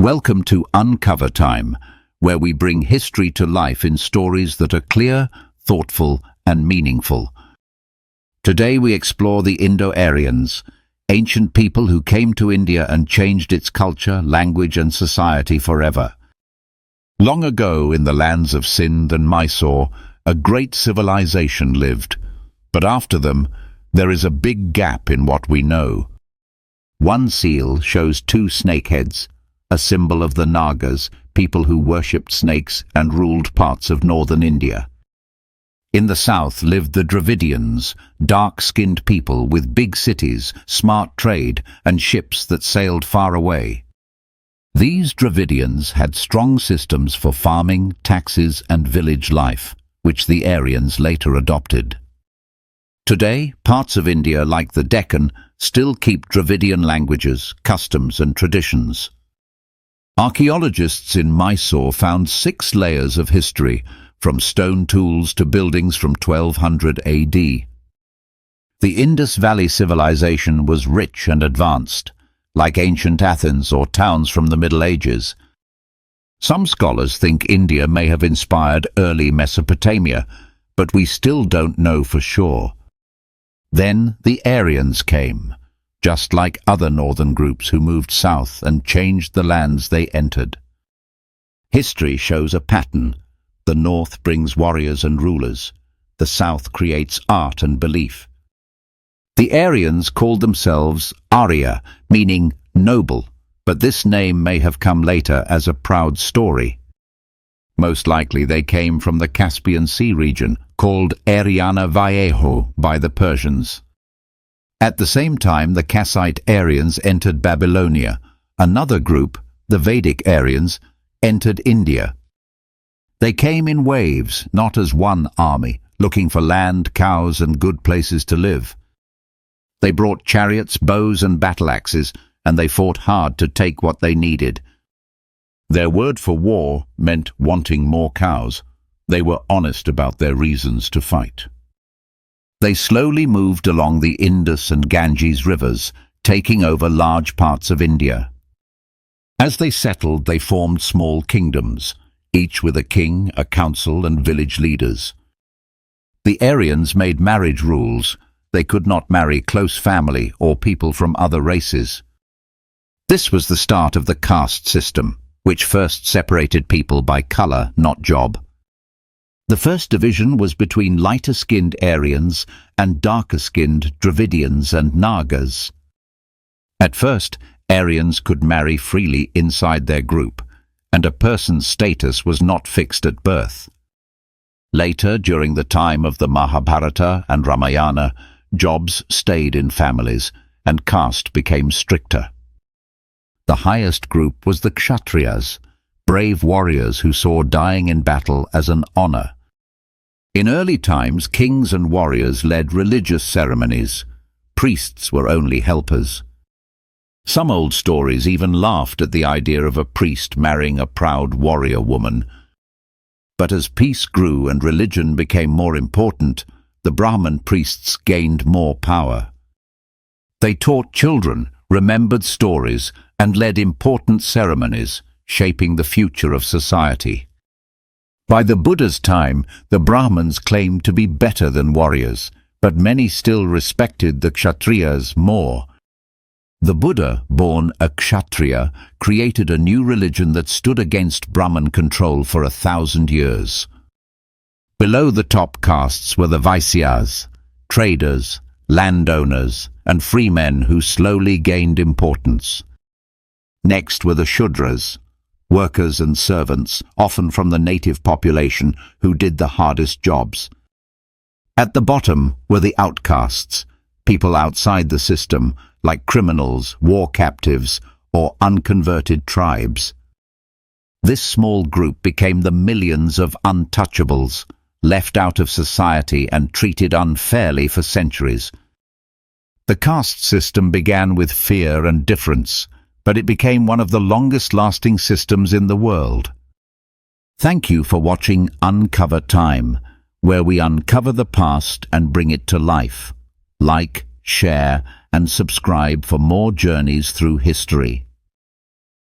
Welcome to UncoverTime, where we bring history to life in stories that are clear, thoughtful, and meaningful. Today we explore the Indo-Aryans, ancient people who came to India and changed its culture, language, and society forever. Long ago, in the lands of Sindh and Mysore, a great civilization lived. But after them, there is a big gap in what we know. One seal shows two snake heads, a symbol of the Nagas, people who worshipped snakes and ruled parts of northern India. In the south lived the Dravidians, dark-skinned people with big cities, smart trade, and ships that sailed far away. These Dravidians had strong systems for farming, taxes, and village life, which the Aryans later adopted. Today, parts of India like the Deccan still keep Dravidian languages, customs, and traditions. Archaeologists in Mysore found 6 layers of history, from stone tools to buildings from 1200 AD. The Indus Valley civilization was rich and advanced, like ancient Athens or towns from the Middle Ages. Some scholars think India may have inspired early Mesopotamia, but we still don't know for sure. Then the Aryans came, just like other northern groups who moved south and changed the lands they entered. History shows a pattern. The north brings warriors and rulers. The south creates art and belief. The Aryans called themselves Arya, meaning noble, but this name may have come later as a proud story. Most likely they came from the Caspian Sea region, called Aryana Viejo by the Persians. At the same time, the Kassite Aryans entered Babylonia. Another group, the Vedic Aryans, entered India. They came in waves, not as one army, looking for land, cows, and good places to live. They brought chariots, bows, and battle axes, and they fought hard to take what they needed. Their word for war meant wanting more cows. They were honest about their reasons to fight. They slowly moved along the Indus and Ganges rivers, taking over large parts of India. As they settled, they formed small kingdoms, each with a king, a council, and village leaders. The Aryans made marriage rules. They could not marry close family or people from other races. This was the start of the caste system, which first separated people by color, not job. The first division was between lighter-skinned Aryans and darker-skinned Dravidians and Nagas. At first, Aryans could marry freely inside their group, and a person's status was not fixed at birth. Later, during the time of the Mahabharata and Ramayana, jobs stayed in families, and caste became stricter. The highest group was the Kshatriyas, brave warriors who saw dying in battle as an honor. In early times, kings and warriors led religious ceremonies. Priests were only helpers. Some old stories even laughed at the idea of a priest marrying a proud warrior woman. But as peace grew and religion became more important, the Brahman priests gained more power. They taught children, remembered stories, and led important ceremonies, shaping the future of society. By the Buddha's time, the Brahmans claimed to be better than warriors, but many still respected the Kshatriyas more. The Buddha, born a Kshatriya, created a new religion that stood against Brahman control for 1,000 years. Below the top castes were the Vaisyas, traders, landowners, and freemen who slowly gained importance. Next were the Shudras, workers and servants, often from the native population, who did the hardest jobs. At the bottom were the outcasts, people outside the system, like criminals, war captives, or unconverted tribes. This small group became the millions of untouchables, left out of society and treated unfairly for centuries. The caste system began with fear and difference, but it became one of the longest-lasting systems in the world. Thank you for watching Uncover Time, where we uncover the past and bring it to life. Like, share, and subscribe for more journeys through history.